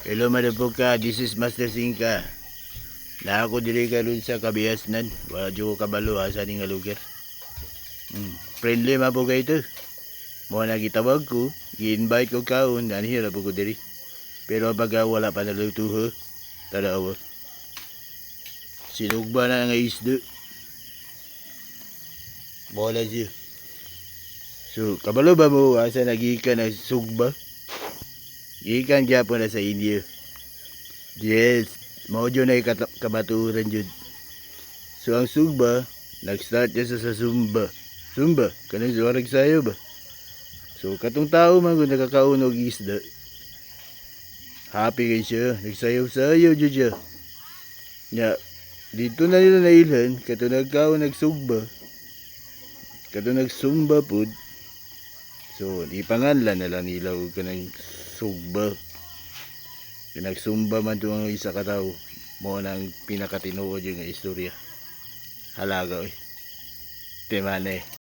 Hello madapuka, this is Master Singka. Na ako diri karon sa Kabiasnan. Wala jud ko kabalo sa ning lugar. Friendly man po kayo ito. Mo na gitawag ko, gi-invite ko kaon, anhi ra po ko diri. Pero baga wala pa naluto ho. Tarawa. Sinugba na nga isda. Bola siya. So, kabalo ba mo asa nagikan na sugba? Gikan gyapon na sa India. Yes, mao jud na kabaturan jud. So ang sugba, nag-start siya sa Zumba. Zumba, kanang suwarag sayo ba? So katong tao man kung nakakaunog isda. Happy kay siya, nagsayaw-sayaw jud siya. Nya, dito na nila nailhan, katong nagkaon nagsugba. Katong nagsumba pud. So, ipanganlan na lang nila og kanang sugba. Pinagsumba man ito ang isa ka tao. Mo nang pinakatinuod yung istorya. Halaga oy. Temane.